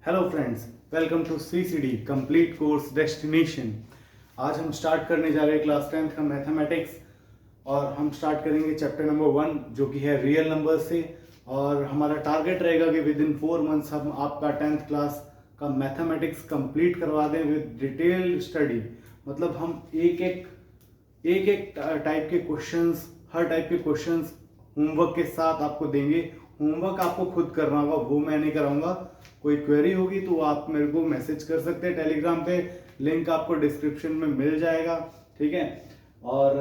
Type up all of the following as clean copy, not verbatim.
Hello friends, welcome to CCD complete course destination. आज हम start करने जा रहे हैं क्लास 10th का मैथमेटिक्स और हम स्टार्ट करेंगे चैप्टर नंबर 1 जो कि है रियल नंबर से। और हमारा टारगेट रहेगा कि विद इन 4 मंथ्स हम आपका 10th क्लास का मैथमेटिक्स कंप्लीट करवा दें विद डिटेल्ड स्टडी। मतलब हम एक टाइप के क्वेश्चंस, हर टाइप के क्वेश्चंस होमवर्क के साथ आपको देंगे। होमवर्क आपको खुद करना होगा, वो मैं नहीं कराऊंगा। कोई क्वेरी होगी तो आप मेरे को मैसेज कर सकते हैं टेलीग्राम पे, लिंक आपको डिस्क्रिप्शन में मिल जाएगा, ठीक है। और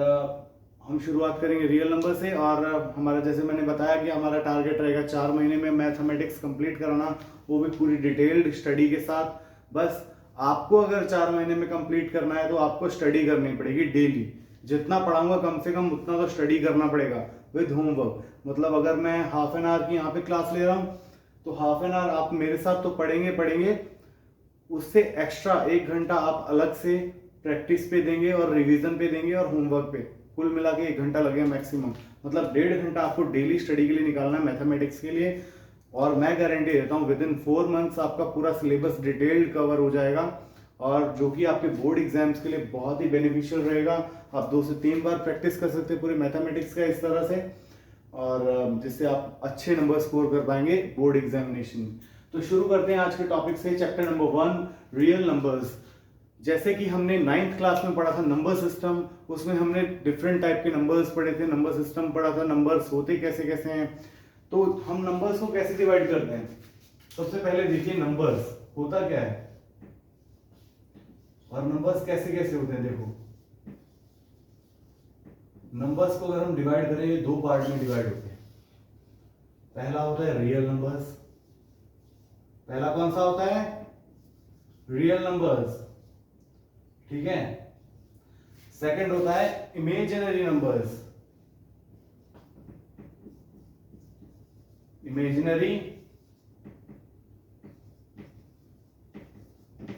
हम शुरुआत करेंगे रियल नंबर से। और हमारा, जैसे मैंने बताया कि हमारा टारगेट रहेगा 4 महीने में मैथमेटिक्स कंप्लीट कराना, वो भी पूरी डिटेल्ड स्टडी के साथ। बस आपको अगर 4 महीने में कंप्लीट करना है तो आपको स्टडी करनी पड़ेगी डेली। जितना पढ़ाऊंगा कम से कम उतना तो स्टडी करना पड़ेगा विद होमवर्क। मतलब अगर मैं हाफ एन आवर की यहाँ पे क्लास ले रहा हूँ तो हाफ एन आवर आप मेरे साथ तो पढ़ेंगे, उससे एक्स्ट्रा 1 घंटा आप अलग से प्रैक्टिस पे देंगे और रिवीजन पे देंगे और होमवर्क पे। कुल मिला के 1 घंटा लगेगा मैक्सिमम। मतलब 1.5 घंटा आपको डेली स्टडी के लिए निकालना है मैथमेटिक्स के लिए। और मैं गारंटी देता हूँ विद इन 4 मंथ्स आपका पूरा सिलेबस डिटेल्ड कवर हो जाएगा, और जो कि आपके बोर्ड एग्जाम्स के लिए बहुत ही बेनिफिशियल रहेगा। आप 2 से 3 बार प्रैक्टिस कर सकते हैं पूरे मैथमेटिक्स का इस तरह से, और जिससे आप अच्छे नंबर स्कोर कर पाएंगे बोर्ड एग्जामिनेशन में। तो शुरू करते हैं आज के टॉपिक से, चैप्टर नंबर 1 रियल नंबर्स। जैसे कि हमने 9th क्लास में पढ़ा था नंबर सिस्टम, उसमें हमने डिफरेंट टाइप के नंबर्स पढ़े थे, नंबर सिस्टम पढ़ा था, नंबर्स होते कैसे कैसे हैं। तो हम नंबर्स को कैसे डिवाइड करते हैं, सबसे पहले देखिए नंबर्स होता क्या है और नंबर्स कैसे कैसे होते हैं। देखो, नंबर्स को अगर हम डिवाइड करें, ये 2 पार्ट में डिवाइड होते हैं। पहला होता है रियल नंबर्स। पहला कौन सा होता है? रियल नंबर्स, ठीक है। सेकंड होता है इमेजिनरी नंबर्स। Imaginary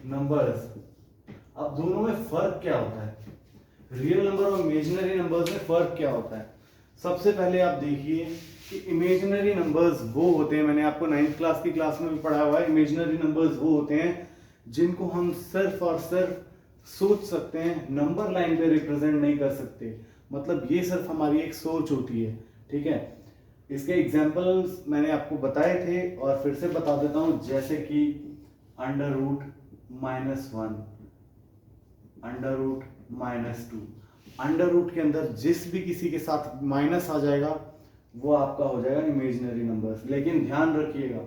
numbers. अब दोनों में फर्क क्या होता है? रियल नंबर और इमेजिनरी नंबर्स में फर्क क्या होता है? सबसे पहले आप देखिए कि इमेजिनरी नंबर्स वो होते हैं, मैंने आपको 9th क्लास की क्लास में भी पढ़ा हुआ है। इमेजिनरी नंबर्स वो होते हैं जिनको हम सिर्फ और सिर्फ सोच सकते हैं, नंबर लाइन पे रिप्रेजेंट नहीं कर सकते। मतलब ये सिर्फ हमारी एक सोच होती है, ठीक है। इसके एग्जाम्पल्स मैंने आपको बताए थे और फिर से बता देता हूं, जैसे कि under root -1, under root -2। Under root के अंदर जिस भी किसी के साथ माइनस आ जाएगा वो आपका हो जाएगा इमेजिनरी नंबर्स। लेकिन ध्यान रखिएगा,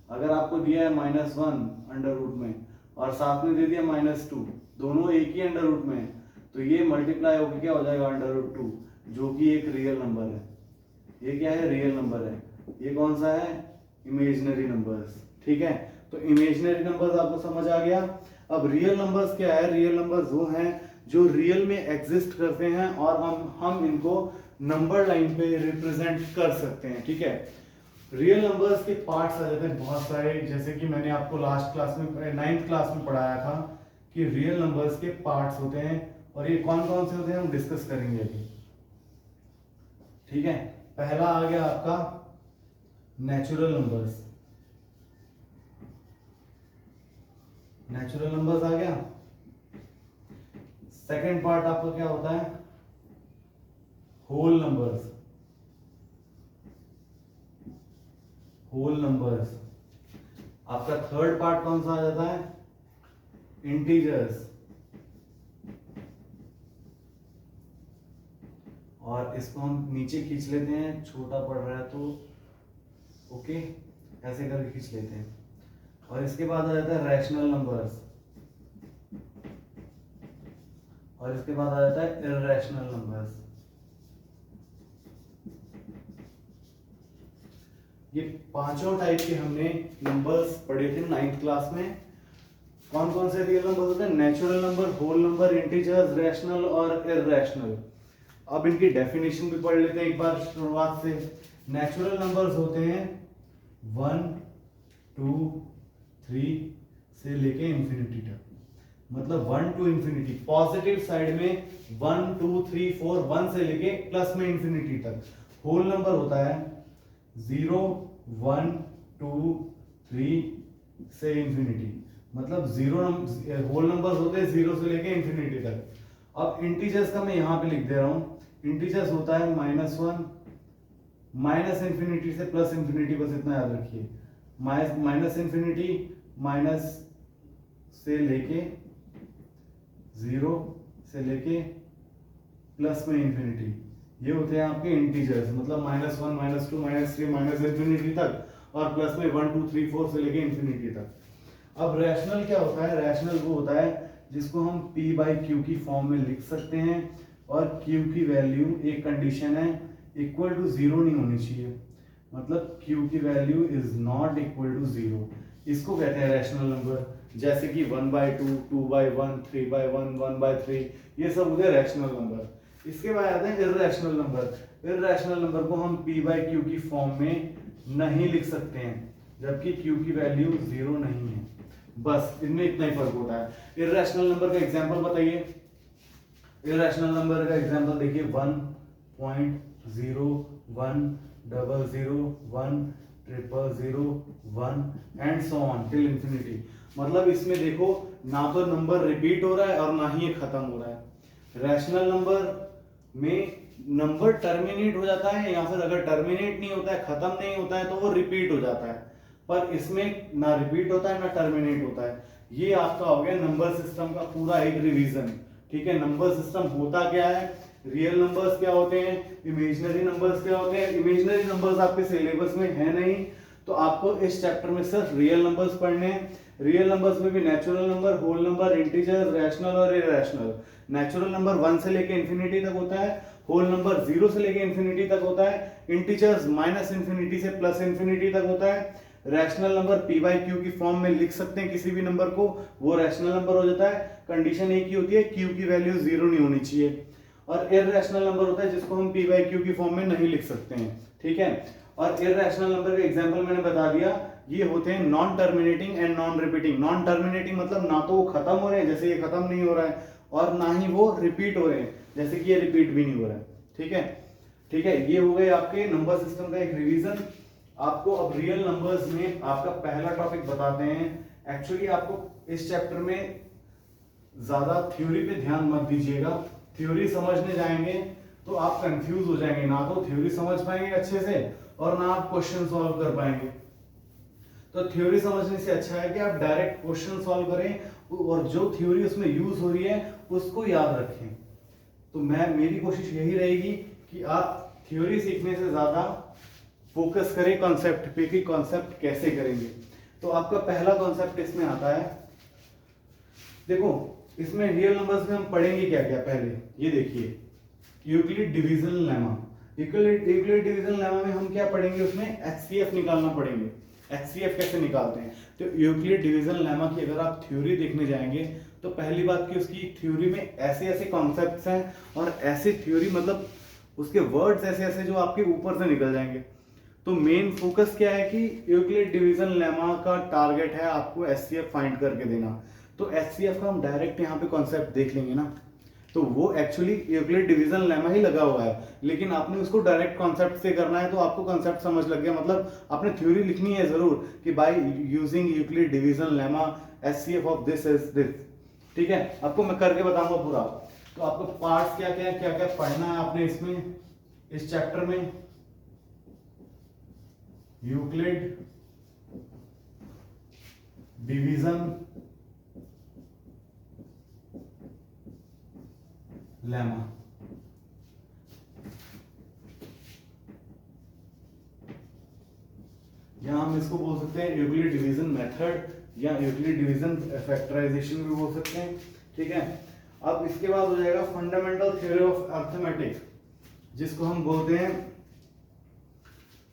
अगर आपको दिया है -1 अंडर रूट में और साथ में दे दिया -2, दोनों एक ही अंडर रूट में है, तो ये मल्टीप्लाई होकर क्या हो जाएगा अंडर रूट 2, जो कि एक रियल नंबर है। ये क्या है? रियल नंबर है। ये कौन सा है? इमेजिनरी नंबर्स, ठीक है। तो इमेजिनरी नंबर्स आपको समझ आ गया। अब रियल नंबर्स क्या है? रियल नंबर्स वो हैं जो रियल में एग्जिस्ट करते हैं और हम इनको नंबर लाइन पे रिप्रेजेंट कर सकते हैं, ठीक है। रियल नंबर्स के पार्ट्स आ जाते हैं बहुत सारे, जैसे कि मैंने आपको लास्ट क्लास में 9th क्लास में पढ़ाया था कि रियल नंबर्स के पार्ट्स होते हैं, और ये कौन कौन से होते हैं हम डिस्कस करेंगे अभी, ठीक है। पहला आ गया आपका नेचुरल नंबर्स। नेचुरल नंबर्स आ गया। सेकंड पार्ट आपका क्या होता है? Whole numbers. Whole numbers. आपका थर्ड पार्ट कौन सा आ जाता है? इंटीजर्स। और इसको हम नीचे खींच लेते हैं, छोटा पड़ रहा है तो ओके, ऐसे करके खींच लेते हैं। और इसके बाद आ जाता है रैशनल नंबर्स, और इसके बाद आ जाता है इररेशनल नंबर्स। ये पांचों टाइप के हमने नंबर्स पढ़े थे 9th क्लास में। कौन कौन से रियल नंबर होते हैं? Natural number, whole number, integers, rational और इररेशनल। अब इनकी डेफिनेशन भी पढ़ लेते हैं एक बार शुरुआत से। नेचुरल नंबर्स होते हैं 1, 2, 3 से लेके इंफिनिटी तक। मतलब 1 to इंफिनिटी, पॉजिटिव साइड में 1, 2, 3, 4, 1 से लेके प्लस में इंफिनिटी तक। होल नंबर होता है 0, 1, 2, 3, से इंफिनिटी, मतलब जीरो होल नंबर्स होते हैं जीरो से लेके इंफिनिटी तक। अब इंटीजर्स का मैं यहाँ पे लिख दे रहा हूँ, इंटीजर्स होता है -1 माइनस इंफिनिटी से प्लस इंफिनिटी, बस इतना याद रखिए, माइनस इंफिनिटी माइनस से लेके जीरो से लेके प्लस में इंफिनिटी, ये होते हैं आपके इंटीजर्स, मतलब -1 -2 -3 माइनस इंफिनिटी तक, और प्लस में 1 2 3 4 से लेके इंफिनिटी तक। अब रैशनल क्या होता है? रैशनल वो होता है जिसको हम p/q की फॉर्म में लिख सकते हैं, और q की वैल्यू, एक कंडीशन है, इक्वल टू जीरो नहीं होनी चाहिए, मतलब q की value is not equal to zero. इसको कहते हैं रैशनल नंबर, जैसे कि 1/2 2/1 3/1 1/3, ये सब होते हैं रैशनल नंबर। इसके बाद आते हैं इर्रेशनल नंबर। इर्रेशनल नंबर को हम p/q की फॉर्म में नहीं लिख सकते हैं, जबकि q की वैल्यू जीरो नहीं है, बस इनमें इतना ही फर्क होता है। इर्रेशनल नंबर का एग्जांपल बताइए। इर्रेशनल नंबर का एग्जांपल देखिए, 1.0 1 0 1 0 1 and so on till infinity. मतलब इसमें देखो, ना तो नंबर रिपीट हो रहा है और ना ही ये खत्म हो रहा है। रैशनल नंबर में नंबर टर्मिनेट हो जाता है, या फिर अगर टर्मिनेट नहीं होता है, खत्म नहीं होता है, तो वो रिपीट हो जाता है, पर इसमें ना रिपीट होता है ना टर्मिनेट होता है। ये आपका हो गया नंबर सिस्टम का पूरा एक रिवीजन। ठीक है, नंबर सिस्टम होता क्या है, रियल नंबर्स क्या होते हैं, इमेजिनरी नंबर्स क्या होते हैं। इमेजिनरी नंबर्स आपके सिलेबस में है नहीं, तो आपको इस चैप्टर में सिर्फ रियल नंबर्स पढ़ने हैं। रियल नंबर्स में भी natural number, whole number, integers, rational और इरैशनल। नेचुरल नंबर 1 से लेके इंफिनिटी तक होता है, होल नंबर 0 से लेके इंफिनिटी तक होता है, इंटीजर्स माइनस इंफिनिटी से प्लस इंफिनिटी तक होता है। रैशनल नंबर p/q की फॉर्म में लिख सकते हैं किसी भी नंबर को, वो रैशनल नंबर हो जाता है। कंडीशन एक ही होती है, q की वैल्यू जीरो नहीं होनी चाहिए। और इररेशनल नंबर होता है जिसको हम p/q की फॉर्म में नहीं लिख सकते हैं। ठीक है, और इररेशनल नंबर का एग्जांपल मैंने बता दिया, ये होते हैं non terminating and non repeating. Non terminating मतलब ना तो वो खत्म हो रहे हैं, जैसे ये खत्म नहीं हो रहा है, और ना ही वो रिपीट हो रहे हैं, जैसे कि ये रिपीट भी नहीं हो रहा है। ठीक है, ठीक है, ये हो गए आपके नंबर सिस्टम का एक रिवीजन। आपको अब रियल नंबर्स में आपका पहला टॉपिक बताते हैं। एक्चुअली आपको इस चैप्टर में ज्यादा थ्योरी पे ध्यान मत दीजिएगा, थ्योरी समझने जाएंगे तो आप कंफ्यूज हो जाएंगे, ना तो थ्योरी समझ पाएंगे अच्छे से और ना आप क्वेश्चन सॉल्व कर पाएंगे। तो थ्योरी समझने से अच्छा है कि आप डायरेक्ट क्वेश्चन सॉल्व करें और जो थ्योरी उसमें यूज हो रही है उसको याद रखें। तो मेरी कोशिश यही रहेगी कि आप थ्योरी सीखने से ज्यादा फोकस करें कॉन्सेप्ट पे कि कॉन्सेप्ट कैसे करेंगे। तो आपका पहला कॉन्सेप्ट इसमें आता है, देखो इसमें रियल नंबर्स में हम पढ़ेंगे क्या क्या। पहले ये देखिए, Euclid division lemma. Euclid division lemma में हम क्या पढ़ेंगे, उसमें एचसीएफ निकालना पड़ेंगे। एचसीएफ कैसे निकालते हैं, तो यूक्लिड डिवीजन लेमा की अगर आप थ्योरी देखने जाएंगे तो पहली बात कि उसकी थ्योरी में ऐसे ऐसे कॉन्सेप्ट्स हैं और ऐसे थ्योरी मतलब उसके वर्ड्स ऐसे ऐसे जो आपके ऊपर से निकल जाएंगे। तो मेन फोकस क्या है कि यूक्लिड डिवीजन लेमा का टारगेट है आपको एचसीएफ फाइंड करके देना। तो एचसीएफ का हम डायरेक्ट यहाँ पे कॉन्सेप्ट देख लेंगे ना, तो वो एक्चुअली यूक्लिड डिवीजन लेमा ही लगा हुआ है, लेकिन आपने उसको डायरेक्ट कॉन्सेप्ट से करना है। तो आपको कॉन्सेप्ट समझ लग गया, मतलब आपने थ्योरी लिखनी है जरूर कि bye using Euclid division lemma HCF of this is this. ठीक है, आपको मैं करके बताऊंगा पूरा। तो आपको पार्ट्स क्या क्या पढ़ना है आपने इसमें, इस चैप्टर में। यूक्लिड डिवीजन लेमा, यहां हम इसको बोल सकते हैं यूक्लिड डिवीजन मेथड या यूक्लिड डिवीजन फैक्टराइजेशन भी बोल सकते हैं। ठीक है, अब इसके बाद हो जाएगा फंडामेंटल थ्योरी ऑफ अरिथमेटिक, जिसको हम बोलते हैं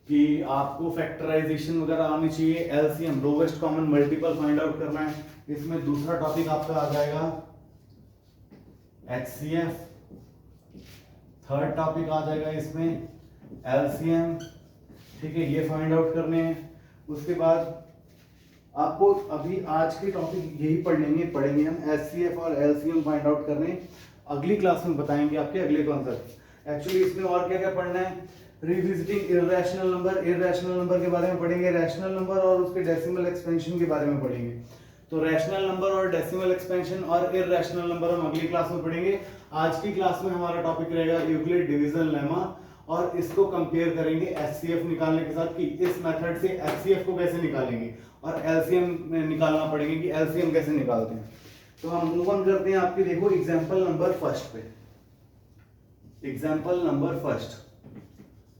कि आपको फैक्टराइजेशन वगैरह आनी चाहिए, LCM lowest common multiple find out करना है। इसमें दूसरा टॉपिक आपका आ जाएगा एचसीएफ, थर्ड टॉपिक आ जाएगा इसमें एलसीएम। ठीक है, ये फाइंड आउट करने हैं। उसके बाद आपको अभी आज के टॉपिक यही पढ़ेंगे हम एचसीएफ और एलसीएम फाइंड आउट करने। अगली क्लास में बताएंगे आपके अगले कॉन्सेप्ट। एक्चुअली इसमें और क्या क्या पढ़ना है, रिविजिटिंग इररेशनल नंबर के बारे में पढ़ेंगे, रैशनल नंबर और उसके डेसिमल एक्सपेंशन के बारे में पढ़ेंगे। तो रैशनल नंबर और डेसिमल एक्सपेंशन और इररेशनल नंबर हम अगली क्लास में पढ़ेंगे। आज की क्लास में हमारा टॉपिक रहेगा यूक्लिड डिवीजन लेमा, और इसको कंपेयर करेंगे एचसीएफ निकालने के साथ कि इस मेथड से एचसीएफ को कैसे निकालेंगे, और एलसीएम निकालना पड़ेगा कि एलसीएम कैसे निकालते हैं। तो हम मूव ऑन करते हैं आपके, देखो एग्जांपल नंबर फर्स्ट पे। एग्जांपल नंबर फर्स्ट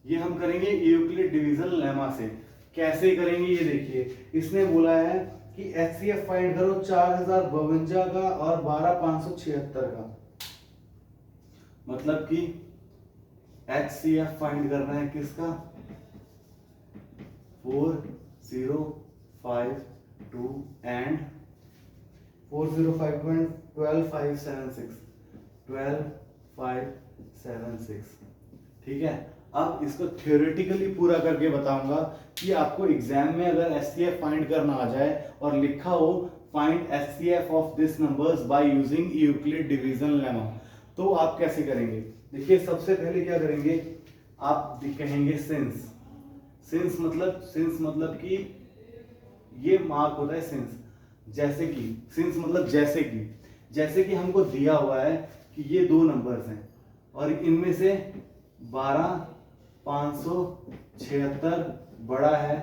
ये हम करेंगे यूक्लिड डिवीजन लेमा से। कैसे करेंगे ये देखिए, इसने बोला है कि एचसीएफ फाइंड करो 4052 का और 12576 का, मतलब कि एचसीएफ फाइंड करना है किसका, 4052 एंड 4052 एंड 12576 ठीक है। अब इसको थ्योरेटिकली पूरा करके बताऊंगा कि आपको एग्जाम में अगर एचसीएफ फाइंड करना आ जाए और लिखा हो find HCF of this numbers by using Euclid division lemma, तो आप कैसे करेंगे। देखिए सबसे पहले क्या करेंगे, आप कहेंगे सिंस मतलब कि ये मार्क होता है सिंस, जैसे कि सिंस मतलब जैसे कि हमको दिया हुआ है कि ये दो नंबर्स हैं और इनमें से 12576 बड़ा है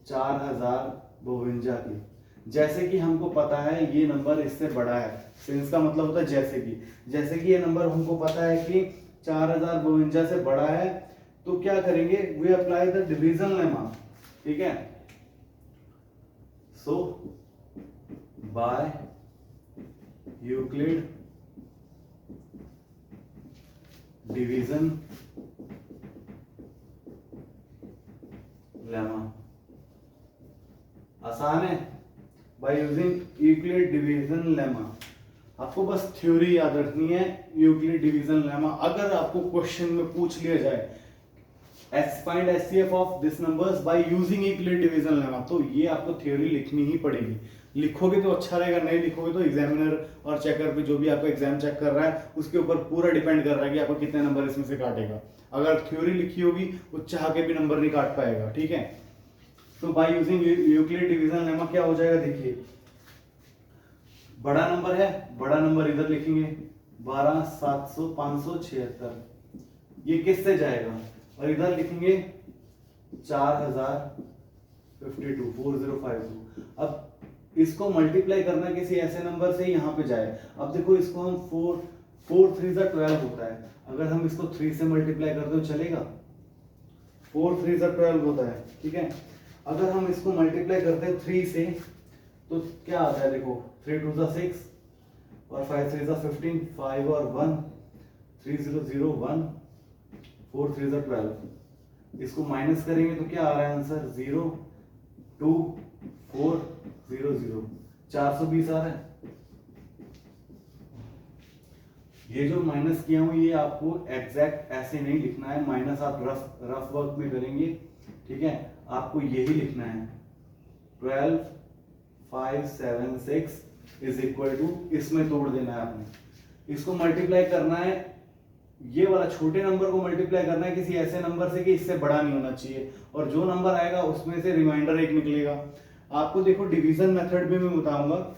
4052 की। जैसे कि हमको पता है ये नंबर इससे बड़ा है, सिंस का मतलब होता है जैसे कि ये नंबर हमको पता है कि 4052 से बड़ा है, तो क्या करेंगे, we apply the division lemma, ठीक है। So by Euclid division lemma, आसान है, by using Euclid division lemma. आपको बस थ्योरी याद रखनी है यूक्लिड डिवीजन लेमा। अगर आपको क्वेश्चन में पूछ लिया जाए find HCF of this numbers by using Euclid division lemma, तो ये आपको थ्योरी लिखनी ही पड़ेगी। लिखोगे तो अच्छा रहेगा, नहीं लिखोगे तो एग्जामिनर और चेकर पे जो भी आपका एग्जाम चेक कर रहा है उसके ऊपर पूरा डिपेंड कर रहा है कि आपको कितने नंबर इसमें से काटेगा। अगर थ्योरी लिखी होगी वो चाह के भी नंबर नहीं काट पाएगा, ठीक है। तो bye using Euclid division lemma क्या हो जाएगा, देखिए बड़ा नंबर है, बड़ा नंबर इधर लिखेंगे 12776, ये किससे जाएगा, और इधर लिखेंगे 4052। अब इसको मल्टीप्लाई करना किसी ऐसे नंबर से यहाँ पे जाए। अब देखो इसको हम 4 3 12 होता है, अगर हम इसको 3 से मल्टीप्लाई करते हो चलेगा, 4 3 12 होता है, ठीक है। अगर हम इसको मल्टीप्लाई करते हैं 3 से तो क्या आता है, देखो 3 2 6 और 5 3 15, 5 और 1 3 0 0 1, 4 3 12। इसको माइनस करेंगे तो क्या आ रहा है आंसर, 0 2 4 0 0, 420 आ रहा है। ये जो माइनस किया हूं ये आपको एग्जैक्ट ऐसे नहीं लिखना है, माइनस आप रफ वर्क में करेंगे, ठीक है। आपको यही लिखना है 12576 इज इक्वल टू, इसमें तोड़ देना है आपने, इसको मल्टीप्लाई करना है, ये वाला छोटे नंबर को मल्टीप्लाई करना है किसी ऐसे नंबर से कि इससे बड़ा नहीं होना चाहिए, और जो नंबर आएगा उसमें से रिमाइंडर एक निकलेगा। आपको देखो डिवीजन मेथड में मैं बताऊंगा।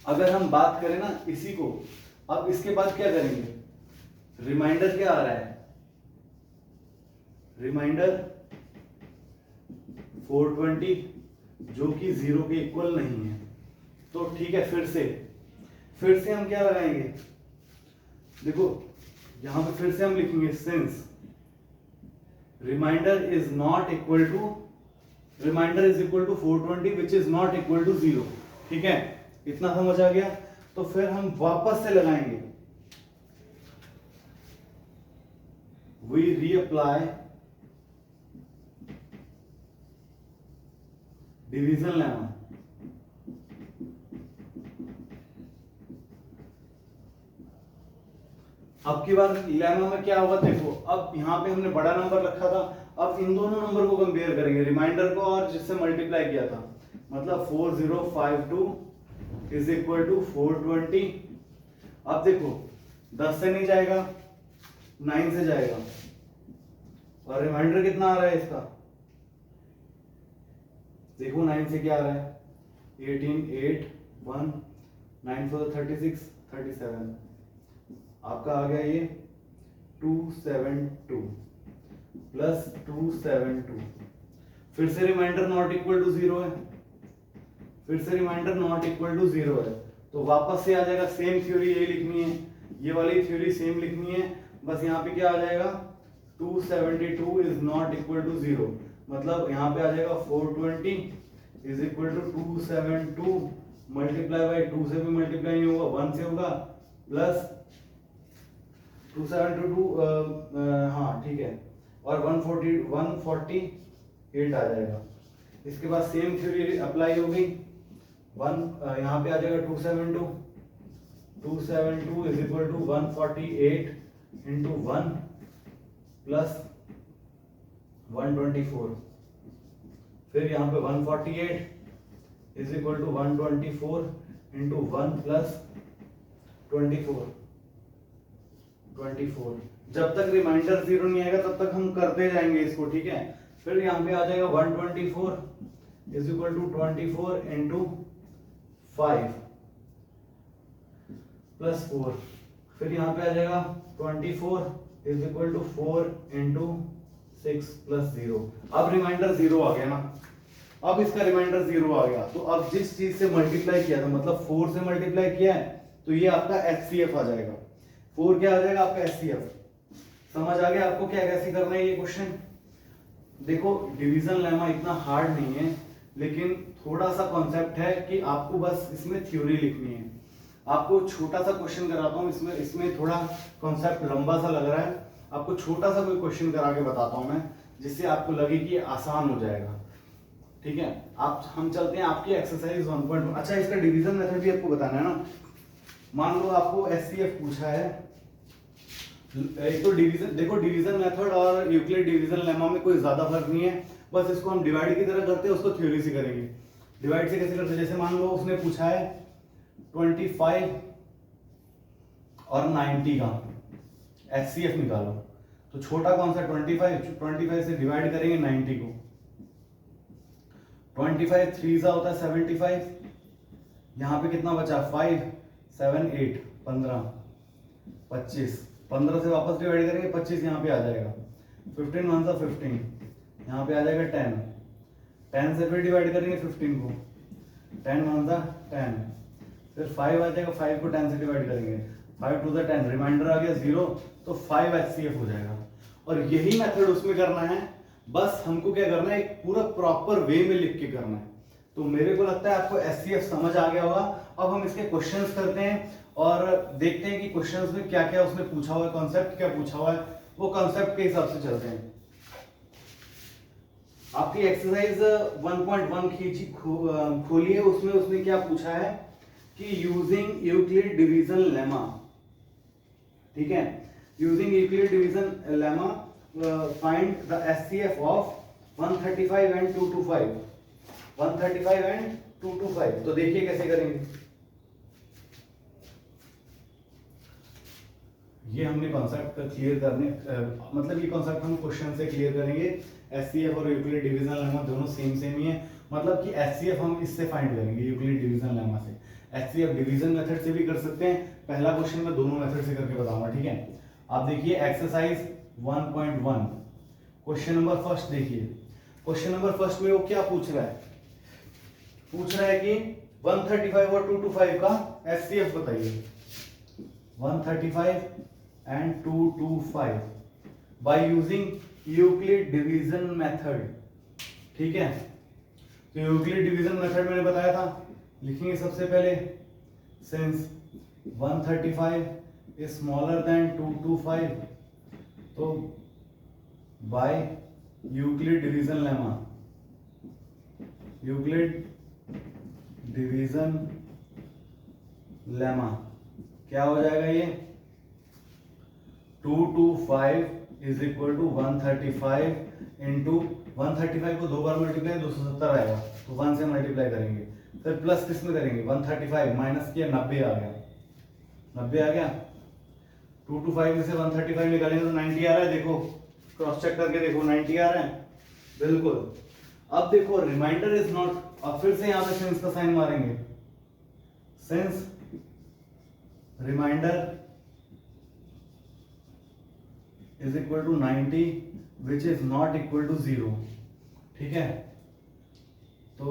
अगर हम बात करें ना इसी को, अब इसके बाद क्या करेंगे, रिमाइंडर क्या आ रहा है, रिमाइंडर 420 जो कि 0 के इक्वल नहीं है, तो ठीक है। फिर से हम क्या लगाएंगे, देखो यहां पे फिर से हम लिखेंगे since remainder is not equal to, remainder is equal to 420 which is not equal to 0, ठीक है। इतना समझ आ गया। तो फिर हम वापस से लगाएंगे, वी रीअप्लाई डिवीजन लेमा। अब की बार लेमा में क्या होगा, देखो अब यहाँ पे हमने बड़ा नंबर रखा था, अब इन दोनों नंबर को कंपेयर करेंगे, रिमाइंडर को और जिससे मल्टीप्लाई किया था, मतलब 4052 इज इक्वल टू 420। अब देखो 10 से नहीं जाएगा, 9 से जाएगा, और रिमाइंडर कितना आ रहा है इसका, देखो 9 से क्या आ रहा है, 18, 8, 1, 9 4 36, 37, आपका आ गया ये 272 प्लस 272। फिर से रिमाइंडर नॉट इक्वल टू 0 है, फिर से रिमाइंडर नॉट इक्वल टू 0 है, तो वापस से आ जाएगा सेम थ्योरी ये लिखनी है, ये वाली थ्योरी सेम लिखनी है, बस यहाँ पे क्या आ जाएगा 272 इज नॉट इक्वल टू 0, मतलब यहाँ पे आ जाएगा 420 is equal to 272 multiply by 2 से भी मल्टीप्लाई नहीं होगा 1 से होगा, प्लस 272 हाँ ठीक है, और 148 आ जाएगा। इसके बाद सेम थ्योरी अप्लाई होगी, यहाँ पे आ जाएगा 272 is equal to 148 into 1 plus 124, फिर यहाँ पे 148 is equal to 124 into 1 plus 24। जब तक रिमाइंडर 0 नहीं आएगा तब तक हम करते जाएंगे इसको, ठीक है। फिर यहाँ पे आ जाएगा 124 is equal to 24 into 5 plus 4, फिर यहाँ पे आ जाएगा 24 is equal to 4 into 6 plus 0। अब रिमाइंडर 0 आ गया ना, अब इसका रिमाइंडर 0 आ गया, तो अब जिस चीज से मल्टीप्लाई किया था, मतलब 4 से मल्टीप्लाई किया है, तो ये आपका HCF आ जाएगा। 4 क्या आ जाएगा आपका HCF। समझ आ गया आपको क्या कैसे करना है ये क्वेश्चन। देखो डिवीजन लेमा इतना हार्ड नहीं है, लेकिन थोड़ा सा कॉन्सेप्ट है कि आपको बस इसमें थ्योरी लिखनी है। आपको छोटा सा क्वेश्चन कराता हूँ, इसमें थोड़ा कॉन्सेप्ट लंबा सा लग रहा है, आपको छोटा सा कोई क्वेश्चन करा के बताता हूँ मैं, जिससे आपको लगे कि आसान हो जाएगा, ठीक है। हम चलते हैं आपकी एक्सरसाइज 1.1। अच्छा, इसका डिवीजन मेथड भी आपको बताना है ना। मान लो आपको HCF पूछा है, एक तो डिवीजन, देखो डिवीजन मेथड और यूक्लिड डिवीजन लेमा में कोई ज्यादा फर्क नहीं है, बस इसको हम डिवाइड की तरह करते हैं, उसको थ्योरी से करेंगे। डिवाइड से कैसे करते हैं, जैसे मान लो उसने पूछा है 25 और 90 का HCF निकालो, तो छोटा कौन सा 25 से डिवाइड करेंगे 90 को, 25 3 सा होता है 75, यहाँ पे कितना बचा 5 7 8 15 25, 15 से वापस डिवाइड करेंगे 25 यहाँ पे आ जाएगा, 15 1 सा 15 यहाँ पे आ जाएगा 10, 10 से फिर डिवाइड करेंगे 15 को, 10 1 सा 10, फिर 5 आ जाएगा, 5 को 10 से डिवाइड करेंगे, 5 2 सा 10, रिमाइंडर आ गया 0, तो 5 HCF हो जाएगा। और यही मेथड उसमें करना है, बस हमको क्या करना है, एक पूरा प्रॉपर वे में लिख के करना है। तो मेरे को लगता है आपको HCF समझ आ गया होगा। अब हम इसके क्वेश्चंस करते हैं और देखते हैं कि क्वेश्चंस में क्या क्या उसने पूछा हुआ है, कॉन्सेप्ट क्या पूछा हुआ है, वो कॉन्सेप्ट के हिसाब से चलते हैं। आपकी एक्सरसाइज 1.1 खींची खोलिए, उसमें उसने क्या पूछा है कि यूजिंग यूक्लिड डिवीजन लेमा, ठीक है, using Euclid division lemma find the HCF of 135 and 225, 135 and 225। तो देखिए कैसे करेंगे, ये हमने कॉन्सेप्ट क्लियर करने, मतलब ये कॉन्सेप्ट हम क्वेश्चन से क्लियर करेंगे। HCF और यूक्लिड डिवीजन लेमा दोनों सेम ही है, मतलब कि HCF हम इससे फाइंड करेंगे यूक्लिड डिवीजन लेमा से। HCF डिवीजन मेथड से भी कर सकते हैं, पहला क्वेश्चन मैं दोनों मेथड से करके बताऊंगा, ठीक है। आप देखिए एक्सरसाइज 1.1 क्वेश्चन नंबर फर्स्ट देखिए। क्वेश्चन नंबर फर्स्ट में वो क्या पूछ रहा है, पूछ रहा है कि 135 और 225 का HCF बताइए, 135 and 225 bye using Euclid division method, ठीक है। तो यूक्लिड डिवीजन मेथड मैंने बताया था, लिखेंगे सबसे पहले सिंस 135 इज स्मॉलर देन 225, तो by Euclid division lemma, Euclid division lemma क्या हो जाएगा, ये 225 इज इक्वल टू 135 इंटू 135 को 2 बार मल्टीप्लाई 270 आएगा, तो 1 से मल्टीप्लाई करेंगे, फिर प्लस किस में करेंगे 135 माइनस किया 90 आ गया, 90 आ गया, 225 में से 135 निकालेंगे तो 90 आ रहा है, देखो क्रॉस चेक करके देखो 90 आ रहा है, बिल्कुल। अब देखो रिमाइंडर इज नॉट, अब फिर से यहां पे सिंस का साइन मारेंगे, since remainder is equal to 90 which is not equal to 0, ठीक है। तो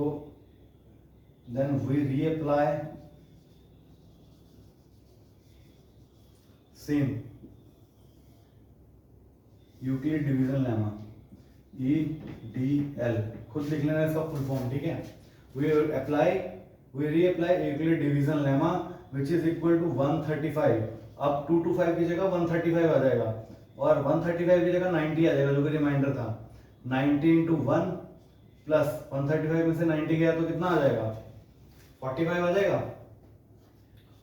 then we reapply same Euclid division lemma, EDL, खुद लिख लेना इसका फुल फॉर्म, ठीक है। We reapply Euclid division lemma which is equal to 135। अब 225 की जगह 135 आ जाएगा और 135 की जगह 90 आ जाएगा जो कि रिमाइंडर था। 90 इंटू 1 प्लस 135 में से 90 गया तो कितना आ जाएगा, 45 आ जाएगा,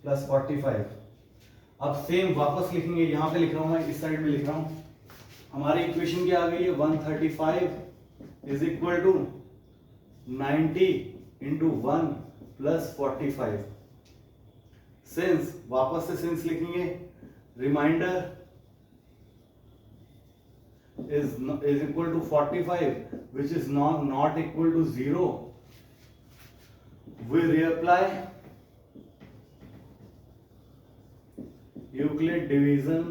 प्लस 45। अब सेम वापस लिखेंगे, यहां पे लिख रहा हूं मैं, इस साइड में लिख रहा हूं। हमारी इक्वेशन क्या आ गई है, 135 is equal to 90 into 1 plus 45। Since, वापस से सिंस लिखेंगे, remainder is equal to 45 which is not equal to 0, we reapply Euclid division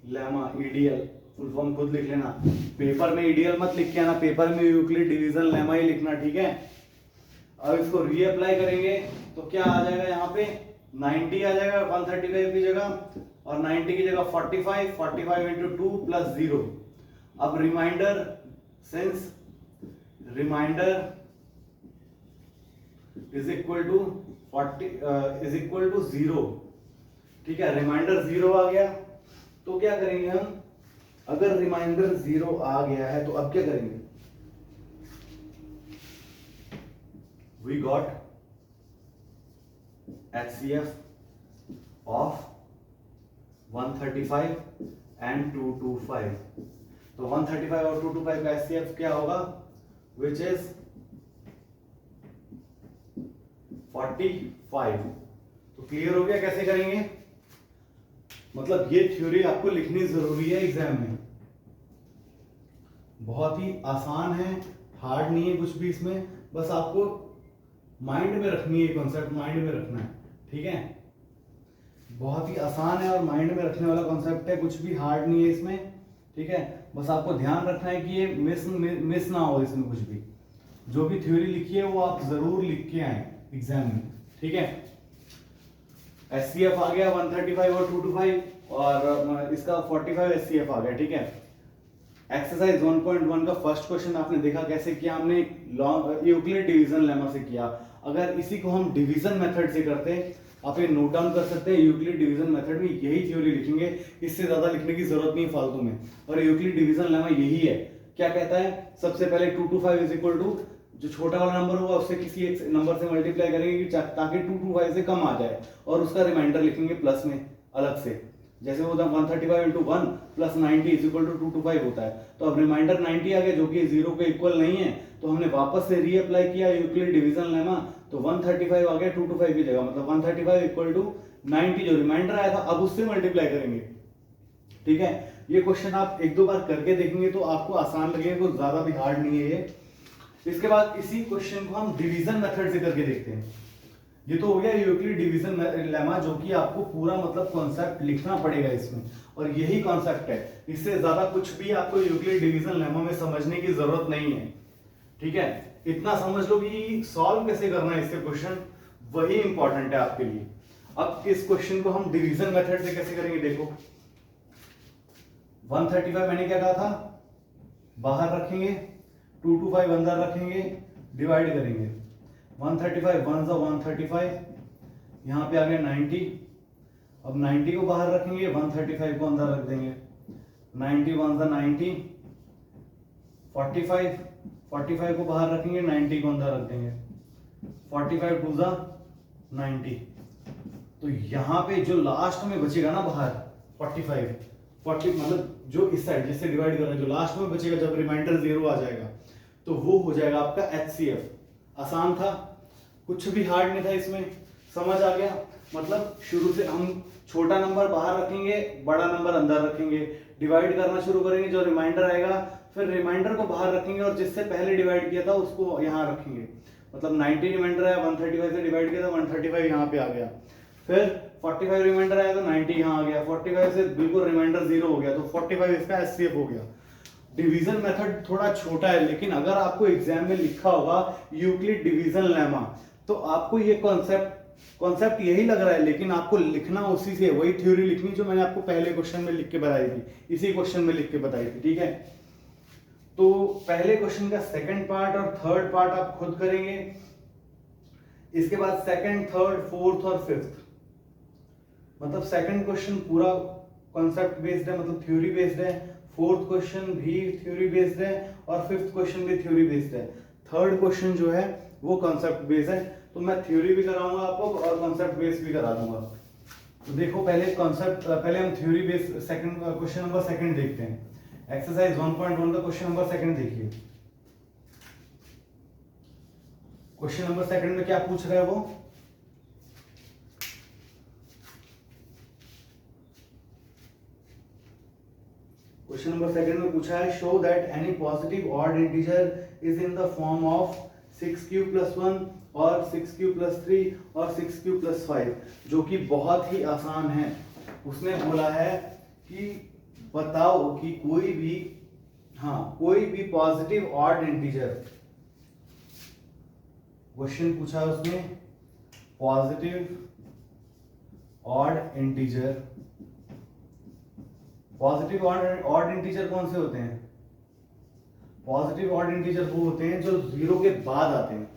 lemma, EDL, full form खुद लिख लेना। पेपर में EDL मत लिख के आना, पेपर में यूक्लिड डिवीजन लेमा ही लिखना, ठीक है। अब इसको रीअप्लाई करेंगे तो क्या आ जाएगा, यहाँ पे 90 आ जाएगा 135 की जगह, और 90 की जगह 45 इंटू 2 प्लस 0। अब remainder, since remainder is equal to 0, ठीक है। रिमाइंडर 0 आ गया तो क्या करेंगे हम, अगर रिमाइंडर 0 आ गया है तो अब क्या करेंगे, we got HCF of 135 and 225। तो 135 और 225 का HCF क्या होगा, विच इज 45। तो क्लियर हो गया कैसे करेंगे, मतलब ये थ्योरी आपको लिखनी जरूरी है एग्जाम में, बहुत ही आसान है, हार्ड नहीं है कुछ भी इसमें, बस आपको माइंड में रखनी है, कॉन्सेप्ट माइंड में रखना है, ठीक है। बहुत ही आसान है और माइंड में रखने वाला कॉन्सेप्ट है, कुछ भी हार्ड नहीं है इसमें, ठीक है। बस आपको ध्यान रखना है कि ये मिस ना हो इसमें कुछ भी, जो भी थ्योरी लिखी है वो आप जरूर लिख के आए एग्जाम में, ठीक है। HCF आ गया 135 और 225 और इसका 45 HCF आ गया, ठीक है। एक्सरसाइज 1.1 का फर्स्ट क्वेश्चन आपने देखा कैसे किया हमने, यूक्लिड डिवीजन लेमा से किया। अगर इसी को हम डिवीजन मेथड से करते, आप ये नोट डाउन कर सकते हैं, यूक्लिड डिवीजन मेथड में यही थ्योरी लिखेंगे, इससे ज्यादा लिखने की जरूरत नहीं फालतू में। और यूक्लिड डिवीजन लेमा यही है, क्या कहता है, सबसे पहले 225 इज इक्वल टू, जो छोटा वाला नंबर होगा उससे किसी एक नंबर से मल्टीप्लाई करेंगे कि ताकि 225 से कम आ जाए, और उसका रिमाइंडर लिखेंगे प्लस में अलग से, जैसे वो 135 into 1 plus 90 is equal to 225 होता है। तो अब रिमाइंडर 90 आ गया जो कि 0 के इक्वल नहीं है, तो हमने वापस से रीअप्लाई किया यूक्लिड डिवीजन लेमा, तो 135 आ गया 225 की जगह, मतलब 135 इक्वल टू 90 जो रिमाइंडर आया था अब उससे मल्टीप्लाई करेंगे, ठीक है। ये क्वेश्चन आप एक दो बार करके देखेंगे तो आपको आसान लगेगा, कुछ ज्यादा भी हार्ड नहीं है ये। इसके बाद इसी क्वेश्चन को हम डिवीजन मेथड से करके देखते हैं। ये तो हो गया यूक्लिड डिवीजन लेमा, जो कि आपको पूरा मतलब कॉन्सेप्ट लिखना पड़ेगा इसमें, और यही कॉन्सेप्ट है, इससे ज्यादा कुछ भी आपको यूक्लिड डिवीजन लेमा में समझने की जरूरत नहीं है, ठीक है। इतना समझ लो कि सॉल्व कैसे करना है इससे क्वेश्चन, वही इंपॉर्टेंट है आपके लिए। अब इस क्वेश्चन को हम डिवीजन मेथड से कैसे करेंगे, देखो 135 मैंने क्या कहा था, बाहर रखेंगे, 225 अंदर रखेंगे, डिवाइड करेंगे, 135 1 सा 135, यहाँ पे आ गया 90। अब 90 को बाहर रखेंगे, 135 को अंदर रख देंगे, 90 1 सा 90, 45 को बाहर रखेंगे, 90 को अंदर रख देंगे, 45 2 सा 90। तो यहाँ पे जो लास्ट में बचेगा ना बाहर 40 मतलब जो इस साइड जिससे डिवाइड कर रहे हैं, जो लास्ट में बचेगा जब रिमाइंडर 0 आ जाएगा तो वो हो जाएगा आपका HCF। आसान था, कुछ भी हार्ड नहीं था इसमें, समझ आ गया? मतलब शुरू से हम छोटा नंबर बाहर रखेंगे, बड़ा नंबर अंदर रखेंगे, डिवाइड करना शुरू करेंगे, जो रिमाइंडर आएगा फिर रिमाइंडर को बाहर रखेंगे और जिससे पहले डिवाइड किया था उसको यहाँ रखेंगे। मतलब 90 रिमाइंडर आया, 135 से डिवाइड किया था, 135 यहाँ पे आ गया। फिर 45 रिमाइंडर आया तो 90 यहाँ आ गया, 45 से बिल्कुल रिमाइंडर 0 हो गया तो 45 इसका एचसीएफ हो गया। डिवीजन मेथड थोड़ा छोटा है, लेकिन अगर आपको एग्जाम में लिखा होगा यूक्लिड डिवीजन लेमा तो आपको ये कॉन्सेप्ट यही लग रहा है, लेकिन आपको लिखना उसी से वही थ्योरी लिखनी जो मैंने आपको पहले क्वेश्चन में लिख के बताई थी, इसी क्वेश्चन में लिख के बताई थी। ठीक है, तो पहले क्वेश्चन का सेकंड पार्ट और थर्ड पार्ट आप खुद करेंगे। इसके बाद सेकंड, थर्ड, फोर्थ और फिफ्थ, मतलब सेकंड क्वेश्चन पूरा कॉन्सेप्ट बेस्ड है, मतलब थ्योरी बेस्ड है। फोर्थ क्वेश्चन भी थ्योरी बेस्ड है और फिफ्थ क्वेश्चन भी थ्योरी बेस्ड है। थर्ड क्वेश्चन जो है वो कॉन्सेप्ट बेस्ड है, तो मैं थ्योरी भी कराऊंगा आपको और कॉन्सेप्ट बेस्ड भी करा दूंगा। तो देखो पहले हम theory based second question number second देखते हैं। एक्सरसाइज 1.1 का क्वेश्चन नंबर सेकंड देखिए। क्वेश्चन नंबर सेकंड में क्या पूछ रहा है वो, क्वेश्चन नंबर सेकंड में पूछा है show that any positive odd integer is in the form of 6q + 1 और 6q + 3 और 6q + 5, जो कि बहुत ही आसान है। उसने बोला है कि बताओ कि कोई भी पॉजिटिव ऑड इंटीजर, क्वेश्चन पूछा उसने positive odd integer. Positive odd integer कौन से होते हैं? पॉजिटिव ऑड इंटीजर वो होते हैं जो 0 के बाद आते हैं।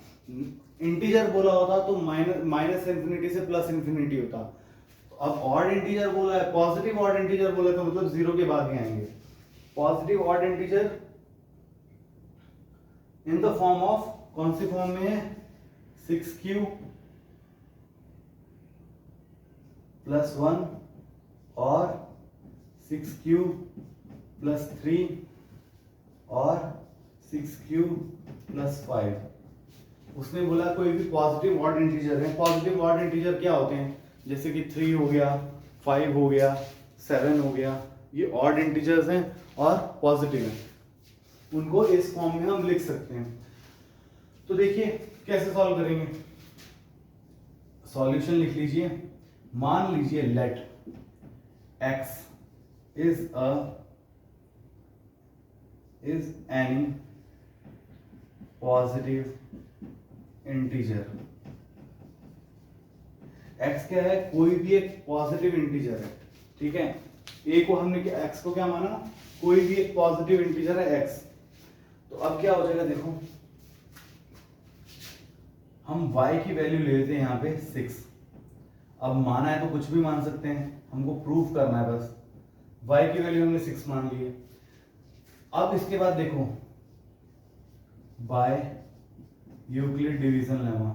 इंटीजर बोला होता तो माइनस इंफिनिटी से प्लस इंफिनिटी होता। अब ऑड इंटीजर बोला है, पॉजिटिव ऑड इंटीजर बोला तो मतलब 0 के बाद ही आएंगे। Positive odd integer in the form of, कौन सी फॉर्म में है? 6q + 1 और 6q + 3 और 6q + 5। उसने बोला कोई भी पॉजिटिव ऑड इंटीजर है। पॉजिटिव ऑड इंटीजर क्या होते हैं? जैसे कि 3 हो गया, 5 हो गया, 7 हो गया, ये ऑड इंटीजर्स हैं और पॉजिटिव हैं। उनको इस फॉर्म में हम लिख सकते हैं। तो देखिए कैसे सॉल्व करेंगे। सॉल्यूशन लिख लीजिए। मान लीजिए late x is any positive integer। x क्या है? कोई भी एक पॉजिटिव इंटीजर है। ठीक है, a को हमने x को क्या माना? कोई भी एक पॉजिटिव इंटीजर है x। तो अब क्या हो जाएगा देखो, हम y की वैल्यू ले लेते हैं यहाँ पे 6। अब माना है तो कुछ भी मान सकते हैं, हमको प्रूफ करना है बस। y की वैल्यू हमने 6 मान ली है। अब इसके बाद देखो बाय यूक्लिड डिवीजन लेमा,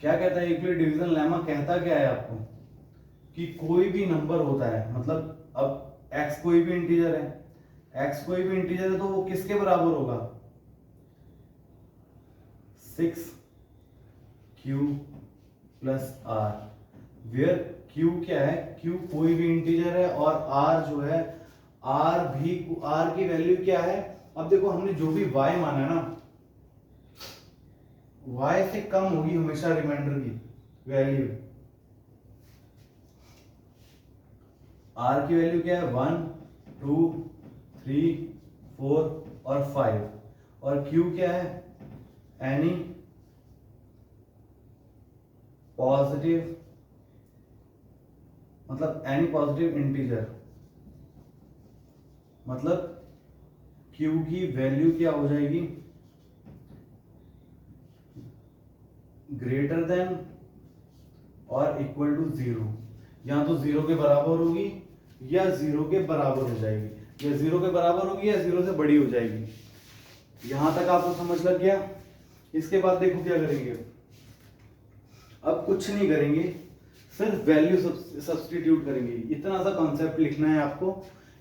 क्या कहता है यूक्लिड डिवीजन लेमा? कहता क्या है आपको कि कोई भी नंबर होता है, मतलब अब x कोई भी इंटीजर है, x कोई भी इंटीजर है तो वो किसके बराबर होगा? 6q + r, वेयर q क्या है? q कोई भी इंटीजर है और r जो है, r की वैल्यू क्या है? अब देखो हमने जो भी y माना है ना, y से कम होगी हमेशा रिमाइंडर की वैल्यू। r की वैल्यू क्या है? 1, 2, 3, 4 और 5। और q क्या है? एनी पॉजिटिव, मतलब एनी पॉजिटिव इंटीजर, मतलब q की वैल्यू क्या हो जाएगी? ग्रेटर देन और इक्वल टू 0। या तो 0 के बराबर होगी या 0 के बराबर हो जाएगी, या 0 के बराबर होगी या 0 से बड़ी हो जाएगी। यहां तक आपको समझ लग गया? इसके बाद देखो क्या करेंगे। अब कुछ नहीं करेंगे, सिर्फ वैल्यू सब्स्टिट्यूट करेंगे। इतना सा कॉन्सेप्ट लिखना है आपको।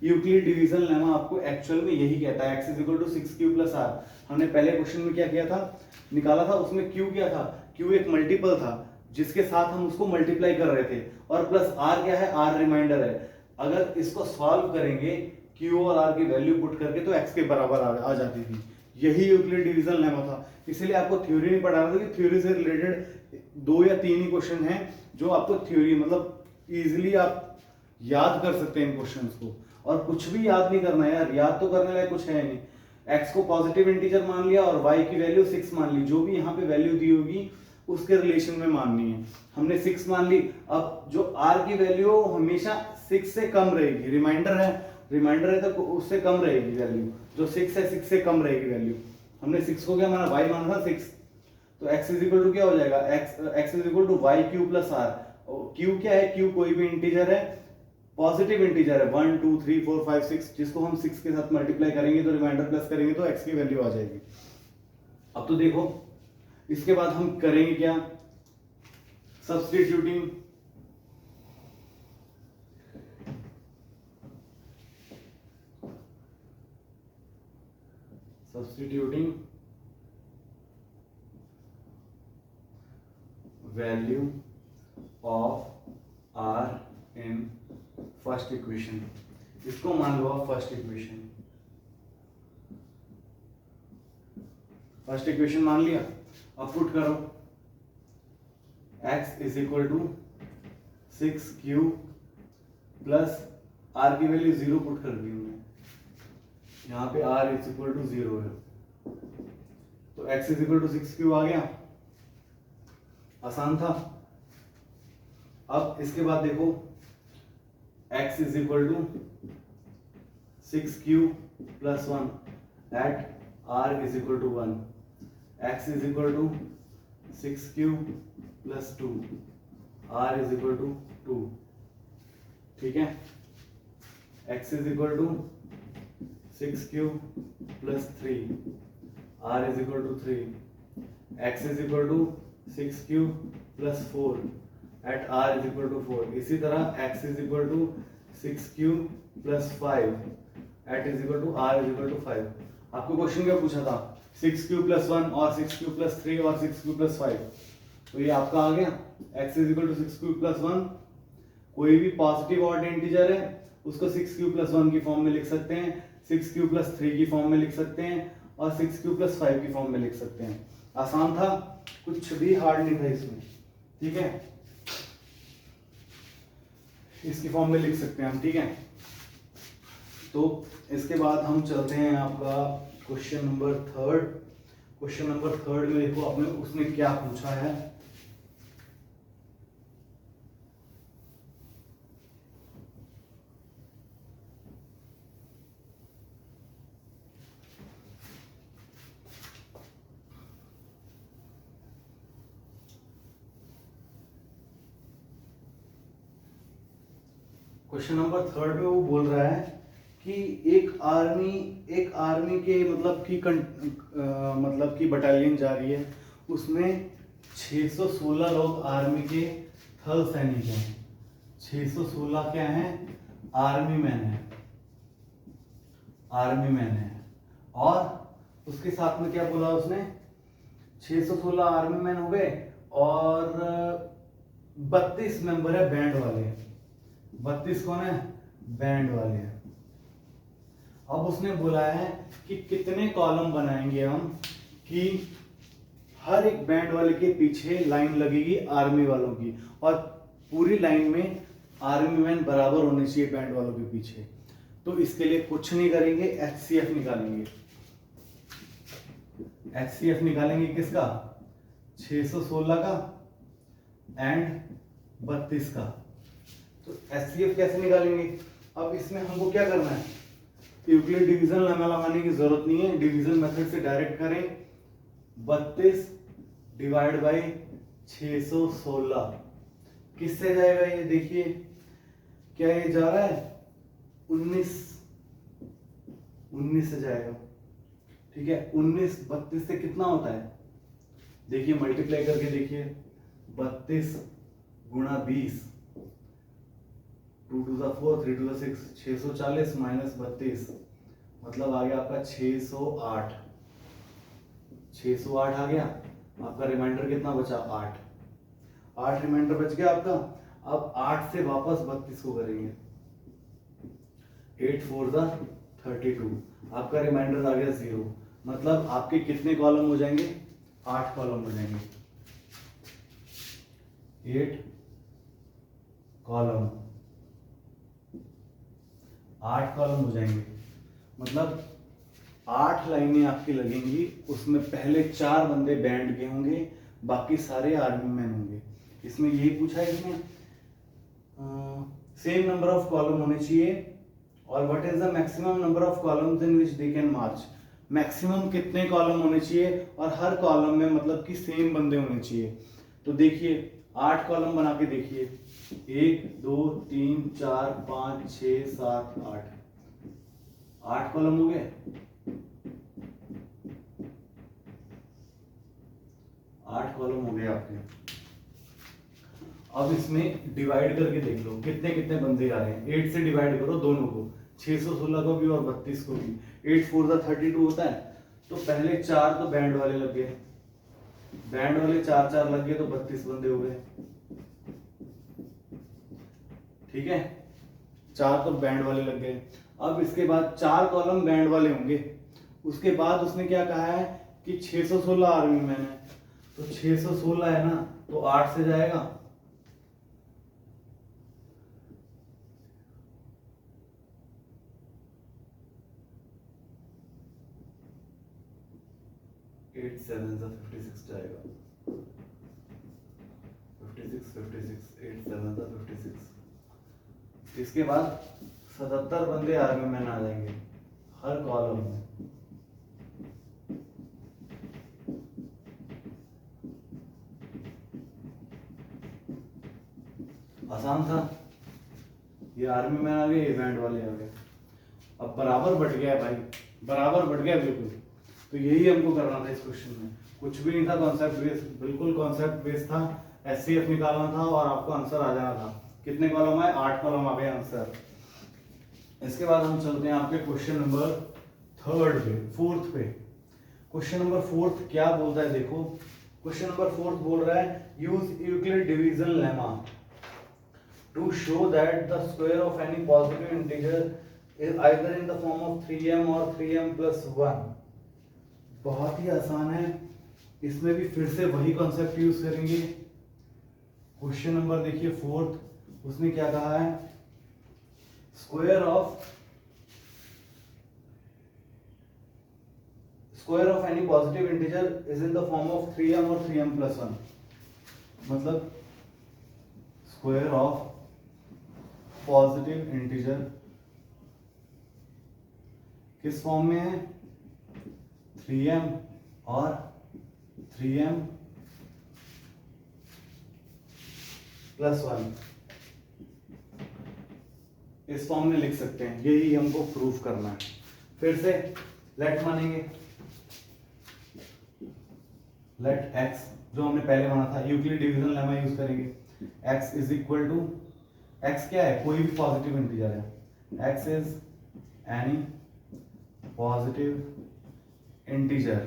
यूक्लिड डिवीजन लेमा आपको एक्चुअल में यही कहता है, x is equal to 6q plus r। हमने पहले क्वेश्चन में क्या किया था, निकाला था, उसमें q क्या था, q एक मल्टीपल था जिसके साथ हम उसको मल्टीप्लाई कर रहे थे, और प्लस r क्या है, r रिमाइंडर है। अगर इसको सॉल्व करेंगे q और r की वैल्यू पुट करके तो x के बराबर आ जाती थी। यही यूक्लिड डिवीजन लेमा था। इसलिए आपको थ्योरी नहीं पढ़ाना था कि थ्योरी से रिलेटेड 2 या 3 ही क्वेश्चन हैं जो आपको थ्योरी मतलब इजीली आप याद कर सकते हैं इन क्वेश्चंस को, और कुछ भी याद नहीं करना है यार, याद तो करने लायक कुछ है नहीं। x को पॉजिटिव इंटीजर मान लिया और y की वैल्यू 6 मान ली, जो भी यहाँ पे वैल्यू दी होगी उसके रिलेशन में माननी है। हमने 6 मान ली। अब जो r की वैल्यू हमेशा 6 से कम रहेगी, रिमाइंडर है तो उससे कम रहेगी वैल्यू, जो 6 है 6 से कम रहेगी वैल्यू। हमने 6 को क्या माना, y माना था 6, तो x इज इक्वल टू क्या हो जाएगा, x is equal to y q plus r। q क्या है, q कोई भी इंटीजर है, पॉजिटिव इंटीजर है, 1 2 3 4 5 6, जिसको हम 6 के साथ मल्टीप्लाई करेंगे तो रिमाइंडर प्लस करेंगे तो x की वैल्यू आ जाएगी। अब तो देखो इसके बाद हम करेंगे क्या, substituting. Value of r in first equation, इसको मान लो आप फर्स्ट इक्वेशन। फर्स्ट इक्वेशन मान लिया, अब पुट करो x is equal to 6q plus r की वैल्यू 0 पुट कर दी हमने, यहाँ पे r इज इक्वल टू 0 है, तो x is equal to 6q आ गया, आसान था। अब इसके बाद देखो x is equal to 6q plus 1 at r is equal to 1, x is equal to 6q plus 2, r is equal to 2, ठीक है। x is equal to 6q plus 3, r is equal to 3, x is equal to 6q plus 4 at r is equal to 4। इसी तरह x is equal to 6q plus 5 at is equal to r is equal to 5। आपको question क्या पूछा था, 6q plus 1 और 6q plus 3 और 6q plus 5, तो ये आपका आ गया। x is equal to 6q plus 1, कोई भी पॉजिटिव ऑड इंटीजर है उसको 6q प्लस 1 की फॉर्म में लिख सकते हैं, 6q प्लस 3 की फॉर्म में लिख सकते हैं, और 6q प्लस 5 की फॉर्म में लिख सकते हैं। आसान था, कुछ भी हार्ड नहीं था इसमें, ठीक है। इसकी फॉर्म में लिख सकते हैं हम, ठीक है। तो इसके बाद हम चलते हैं आपका क्वेश्चन नंबर 3। क्वेश्चन नंबर 3 में देखो आपने उसने क्या पूछा है, क्वेश्चन नंबर 3 में वो बोल रहा है कि एक आर्मी के मतलब की बटालियन जा रही है, उसमें 616 लोग आर्मी के थल सैनिक हैं। 616 क्या हैं, आर्मी मैन है। और उसके साथ में क्या बोला उसने, 616 आर्मी मैन हो गए और 32 मेंबर है बैंड वाले। 32 कौन है, बैंड वाले हैं। अब उसने बोला है कि कितने कॉलम बनाएंगे हम कि हर एक बैंड वाले के पीछे लाइन लगेगी आर्मी वालों की, और पूरी लाइन में आर्मी मैन बराबर होने चाहिए बैंड वालों के पीछे। तो इसके लिए कुछ नहीं करेंगे, HCF निकालेंगे। HCF निकालेंगे किसका, 616 का एंड 32 का। तो HCF कैसे निकालेंगे, अब इसमें हमको क्या करना है, यूक्लिड डिवीजन लगाने की जरूरत नहीं है, डिवीजन मेथड से डायरेक्ट करें। 32 डिवाइड बाई 616 किससे जाएगा, ये देखिए क्या ये जा रहा है 19 से जाएगा, ठीक है। 19 32 से कितना होता है, देखिए मल्टीप्लाई करके देखिए, 32 गुणा 20 2 टू 4, 3 टू 6, 640 माइनस 32, मतलब आ गया आपका 608। 608 आ गया। आपका रिमाइंडर कितना बचा? 8 रिमाइंडर बच गया आपका। अब 8 से वापस 32 को करेंगे। 8 4 32, आपका रिमाइंडर आ गया 0। मतलब आपके कितने कॉलम हो जाएंगे? 8 कॉलम हो जाएंगे। 8 कॉलम, 8 कॉलम हो जाएंगे। मतलब 8 लाइनें आपकी लगेंगी, उसमें पहले 4 बंदे बैंड के होंगे, बाकी सारे आर्मी मैन होंगे। इसमें यही पूछा है इसमें सेम नंबर ऑफ कॉलम होने चाहिए और what is the maximum number of columns in which they can March. Maximum कितने कॉलम होने चाहिए और हर कॉलम में मतलब कि सेम बंदे होने चाहिए। तो देखिए 8 कॉलम बना के देखिए, 1 2 3 4 5 6 7 8, 8 कॉलम हो गए। 8 कॉलम हो गए आपके। अब इसमें डिवाइड करके देख लो कितने कितने बंदे आ रहे हैं। 8 से डिवाइड करो दोनों को, 616 को भी और 32 को भी। 8 4 32 होता है। तो पहले 4 तो बैंड वाले लग गए, बैंड वाले 4 लग गए तो 32 बंदे हो गए। ठीक है, 4 तो बैंड वाले लग गए। अब इसके बाद 4 कॉलम बैंड वाले होंगे। उसके बाद उसने क्या कहा है कि 616 आर्मी मैन है, तो 616 है ना, तो 8 से जाएगा। एट 7 56 जाएगा। 56 8 7 56। इसके बाद 77 बंदे आर्मी मैन आ जाएंगे हर कॉलम में। आसान था। ये आर्मी मैन आ गए, ये बैंड वाले आ गए। अब बराबर बढ़ गया है भाई, बराबर बढ़ गया बिल्कुल। तो यही हमको करना था इस क्वेश्चन में। कुछ भी नहीं था, कॉन्सेप्ट बेस्ड, बिल्कुल कॉन्सेप्ट बेस्ड था। एचसीएफ निकालना था और आपको आंसर आ जाना था। कितने कॉलम आए? 8 कॉलम आ गए आंसर। इसके बाद हम चलते हैं आपके क्वेश्चन नंबर 3 पे, 4th पे। क्वेश्चन नंबर 4th क्या बोलता है देखो। क्वेश्चन नंबर 4th बोल रहा है use Euclid division lemma to show that the square of any positive integer is either in the form of 3m or 3m plus 1। बहुत ही आसान है, इसमें भी फिर से वही कॉन्सेप्ट यूज करेंगे। क्वेश्चन नंबर देखिए 4th, उसने क्या कहा है? Square of any positive integer is in the form of 3m और 3m plus 1। मतलब स्क्वायर ऑफ पॉजिटिव इंटीजर किस फॉर्म में है? 3m और 3m plus 1 इस फॉर्म में लिख सकते हैं। यही हमको प्रूफ करना है। फिर से लेट मानेंगे, लेट x जो हमने पहले माना था, यूक्लिड डिवीजन लेमा यूज करेंगे। x is equal to, x क्या है? कोई भी पॉजिटिव इंटीजर है। x is any positive integer.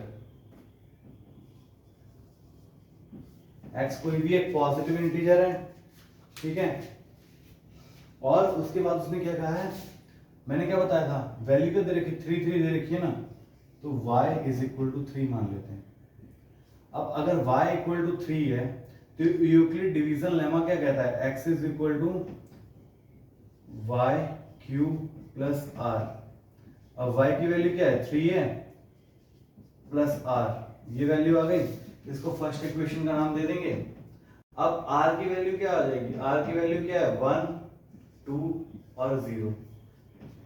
x कोई भी एक पॉजिटिव इंटीजर है, ठीक है। और उसके बाद उसने क्या कहा है? मैंने क्या बताया था? वैल्यू क्या दे रखी? 3 3 दे रखी है ना, तो y इज इक्वल टू 3 मान लेते हैं। अब अगर y इक्वल टू 3 है तो यूक्लिड डिवीजन लेमा क्या कहता है? x is equal to y cube plus r। अब y की वैल्यू क्या है? 3 है प्लस r, ये वैल्यू आ गई। इसको फर्स्ट इक्वेशन का नाम दे देंगे। अब r की वैल्यू क्या आ जाएगी? r की वैल्यू क्या है? 1 2 और 0,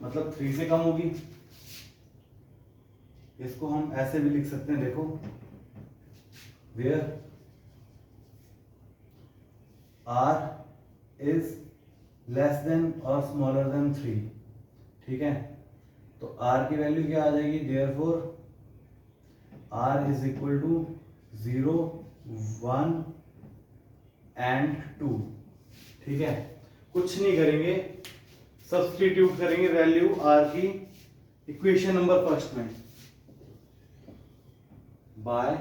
मतलब 3 से कम होगी। इसको हम ऐसे भी लिख सकते हैं, देखो, where r is less than or smaller than 3, ठीक है। तो r की वैल्यू क्या आ जाएगी? therefore r is equal to 0 1 and 2, ठीक है। कुछ नहीं करेंगे, सब्स्टिट्यूट करेंगे वैल्यू आर की इक्वेशन नंबर फर्स्ट में by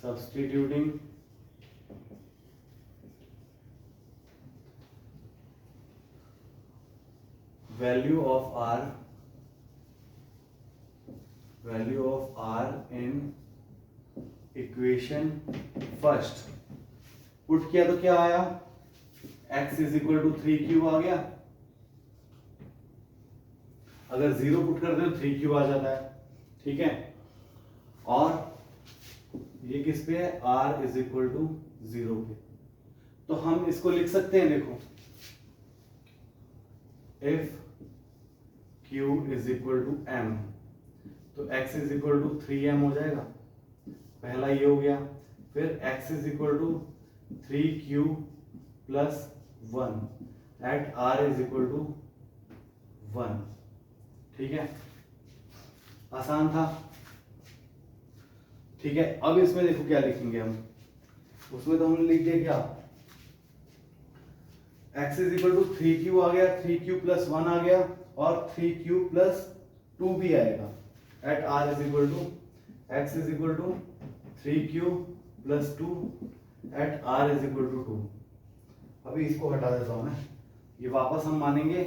substituting value of r in equation first put किया तो क्या आया, x is equal to 3q आ गया। अगर 0 पुट कर दे तो 3q आ जाता है, ठीक है। और ये किस पे है, r इज इक्वल टू 0 पे। तो हम इसको लिख सकते हैं, देखो if q is equal to m तो x is equal to 3m हो जाएगा, पहला ये हो गया। फिर x is equal to 3q plus 1 at r is equal to 1, ठीक है, आसान था, ठीक है। अब इसमें देखो क्या लिखेंगे हम, उसमें तो हमने लिख दिया क्या, x is equal to 3q आ गया, 3q प्लस 1 आ गया और 3q प्लस 2 भी आएगा at r is equal to x is equal to 3q plus 2 at r is equal to 2। अभी इसको हटा देता हूं मैं, ये वापस हम मानेंगे।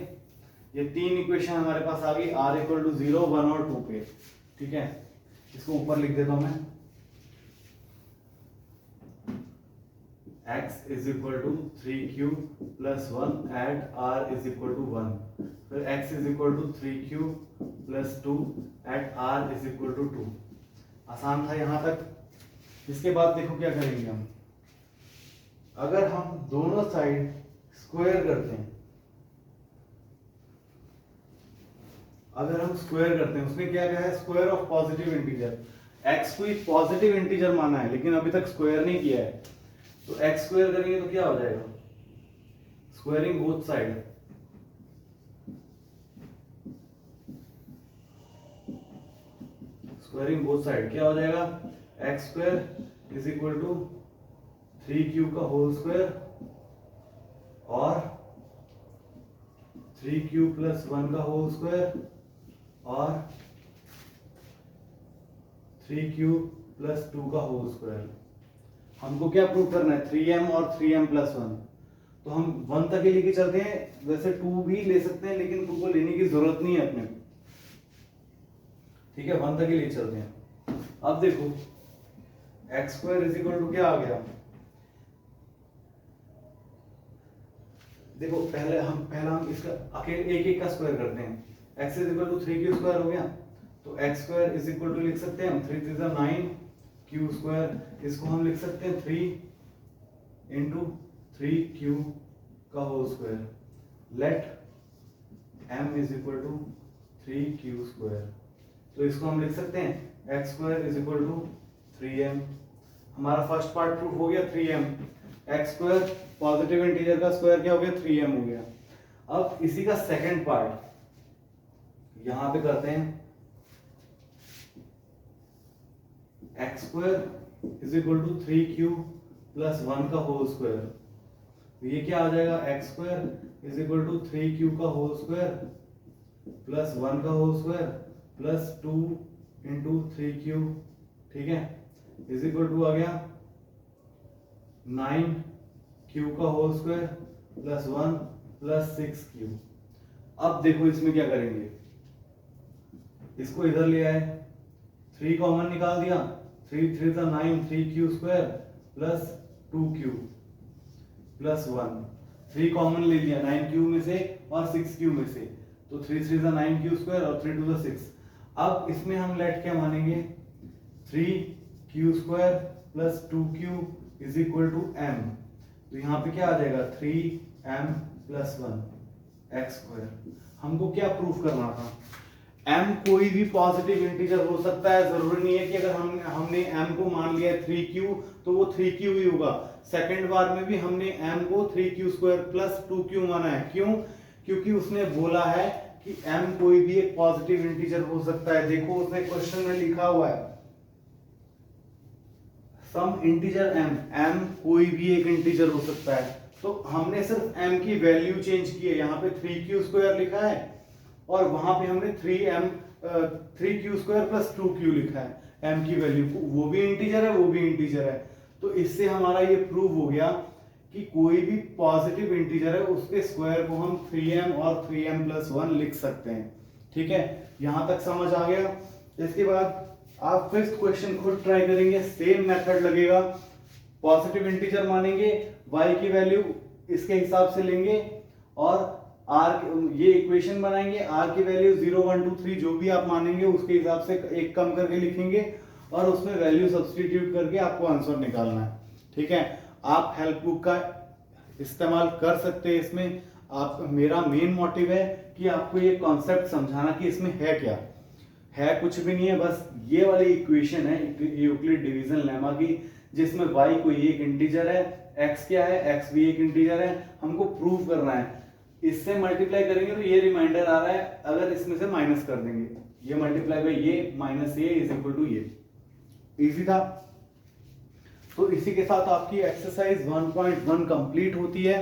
ये तीन इक्वेशन हमारे पास आ गई r इक्वल टू 0, 1 और 2 पे, ठीक है। इसको ऊपर लिख देता हूं मैं, x is equal to 3q plus 1 at r is equal to 1, फिर x is equal to 3q plus 2 at r is equal to 2। आसान था यहां तक। इसके बाद देखो क्या करेंगे हम, अगर हम दोनों साइड स्क्वायर करते हैं, अगर हम स्क्वायर करते हैं, उसमें क्या क्या है, square of positive integer. x को एक पॉजिटिव इंटीजर माना है लेकिन अभी तक स्क्वायर नहीं किया है, तो x स्क्वायर करेंगे तो क्या हो जाएगा, squaring both side, squaring both side क्या हो जाएगा, x square is equal to 3q का होल स्क्वायर और 3q प्लस 1 का होल स्क्वायर और 3q प्लस 2 का होल स्क्वायर। हमको क्या प्रूव करना है, 3m और 3m प्लस 1। तो हम 1 तक ही लेके चलते हैं, वैसे 2 भी ले सकते हैं लेकिन 2 को लेने की जरूरत नहीं है अपने को, ठीक है, 1 तक ही ले चलते हैं। अब देखो x square is equal to क्या आ गया, देखो पहले हम इसका अकेले एक का स्क्वायर करते हैं। x is equal to 3q square हो गया, तो x square is equal to लिख सकते हैं हम 3 3 9 q स्क्वायर, इसको हम लिख सकते हैं 3 इंटू 3q का whole square, let m is equal to 3q square. तो इसको हम लिख सकते हैं x square is equal to 3m। हमारा फर्स्ट पार्ट प्रूफ हो गया 3m, x square positive integer का स्क्वायर क्या हो गया, 3m हो गया। अब इसी का सेकंड पार्ट यहां पे करते हैं, x square is equal to 3q plus 1 का होल स्क्वायर। ये क्या आ जाएगा, x square is equal to 3q का होल स्क्वायर प्लस 1 का whole square plus 2 into 3q, ठीक है, इज इक्वल टू आ गया 9q का whole square plus 1 plus 6q। अब देखो इसमें क्या करेंगे, इसको इधर ले आए, 3 कॉमन निकाल दिया, 3 3 9, 3q square plus 2q plus 1, 3 common ले लिया 9q में से और 6q में से, तो 3 3 9q स्क्वायर और 3 2 6। अब इसमें हम लेट क्या मानेंगे, 3q square plus 2q is equal to m। तो यहाँ पे क्या आ जाएगा, 3m प्लस 1 x स्क्वायर। हमको क्या प्रूफ करना था, m कोई भी पॉजिटिव इंटीजर हो सकता है, जरूरी नहीं है कि अगर हमने m को मान लिया 3q तो वो 3q ही होगा। सेकंड बार में भी हमने m को 3q स्क्वायर प्लस 2q माना है, क्यों, क्योंकि उसने बोला है कि m कोई भी एक पॉजिटिव इंटीजर हो सकता है। देखो उसने क्वेश्चन में लिखा हुआ है सम इंटीजर m कोई भी एक इंटीजर हो सकता है, तो हमने सिर्फ m की वैल्यू चेंज की है। यहाँ पे 3q² लिखा है और वहां पे हमने 3q² प्लस 2q लिखा है m की वैल्यू को, वो भी इंटीजर है वो भी इंटीजर है। तो इससे हमारा ये प्रूव हो गया कि कोई भी पॉजिटिव इंटीजर है उसके स्क्वायर को हम 3m और 3m प्लस 1 लिख सकते हैं। ठीक है, यहां तक समझ आ गया। इसके बाद आप फिफ्थ क्वेश्चन खुद ट्राई करेंगे, सेम मेथड लगेगा। पॉजिटिव इंटीजर मानेंगे, y की वैल्यू इसके हिसाब से लेंगे और r ये इक्वेशन बनाएंगे, r की वैल्यू 0 1 2 3 जो भी आप मानेंगे उसके हिसाब से एक कम करके लिखेंगे और उसमें वैल्यू सब्स्टिट्यूट करके आपको आंसर निकालना है। ठीक है, आप हेल्प बुक का इस्तेमाल कर सकते हैं इसमें। आप मेरा मेन मोटिव है कि आपको ये कॉन्सेप्ट समझाना कि इसमें है क्या है। कुछ भी नहीं है, बस ये वाली इक्वेशन है यूक्लिड डिवीजन लेमा की, जिसमें y कोई एक इंटीजर है, x क्या है, x भी एक इंटीजर है, हमको प्रूव करना है। इससे मल्टीप्लाई करेंगे तो ये रिमाइंडर आ रहा है, अगर इसमें से माइनस कर देंगे, ये मल्टीप्लाई बाय ये माइनस ये इज इक्वल टू ये। इजी था। तो इसी के साथ आपकी एक्सरसाइज 1.1 कंप्लीट होती है।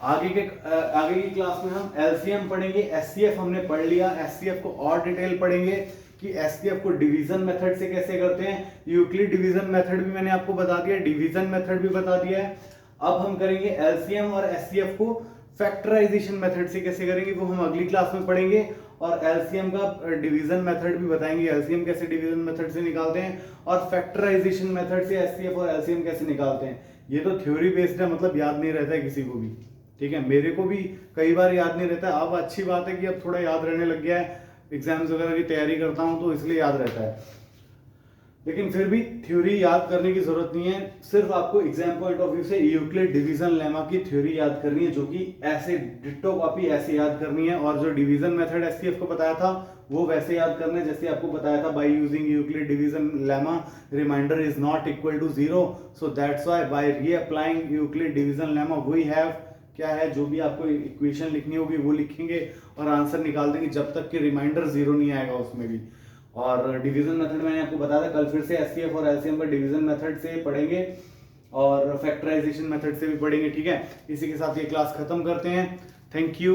आगे की क्लास में हम एलसीएम पढ़ेंगे, एचसीएफ हमने पढ़ लिया, एचसीएफ को और डिटेल पढ़ेंगे कि एचसीएफ को डिवीजन मेथड से कैसे करते हैं। यूक्लिड डिवीजन मेथड भी मैंने आपको बता दिया, डिवीजन मेथड भी बता दिया है। अब हम करेंगे एलसीएम और एचसीएफ को फैक्टराइजेशन मेथड से कैसे करेंगे, वो हम अगली क्लास में पढ़ेंगे। और एलसीएम का डिवीजन मेथड भी बताएंगे, एलसीएम कैसे डिवीजन मेथड से निकालते हैं और फैक्टराइजेशन मेथड से एचसीएफ और एलसीएम कैसे निकालते हैं। ये तो थ्योरी बेस्ड है, मतलब याद नहीं रहता है किसी को भी। ठीक है, मेरे को भी कई बार याद नहीं रहता। अब अच्छी बात है कि अब थोड़ा याद रहने लग गया है, एग्जाम्स वगैरह की तैयारी करता हूं तो इसलिए याद रहता है। लेकिन फिर भी थ्योरी याद करने की जरूरत नहीं है, सिर्फ आपको एग्जाम पॉइंट ऑफ व्यू से यूक्लिड डिवीजन लेमा की थ्योरी याद करनी है, जो कि ऐसे डिट्टो कॉपी ऐसे याद करनी है। और जो डिवीजन मेथड एचसीएफ को बताया था वो वैसे याद करना है जैसे आपको बताया था, by using Euclid division lemma remainder is not equal to 0, so that's why by reapplying Euclid division lemma we have क्या है, जो भी आपको इक्वेशन लिखनी होगी वो लिखेंगे और आंसर निकाल देंगे जब तक कि रिमाइंडर 0 नहीं आएगा उसमें भी। और डिवीजन मेथड मैंने आपको बताया था, कल फिर से एचसीएफ और एलसीएम का डिवीजन मेथड से पढ़ेंगे और फैक्टराइजेशन मेथड से भी पढ़ेंगे। ठीक है, इसी के साथ ये क्लास खत्म करते हैं। Thank you.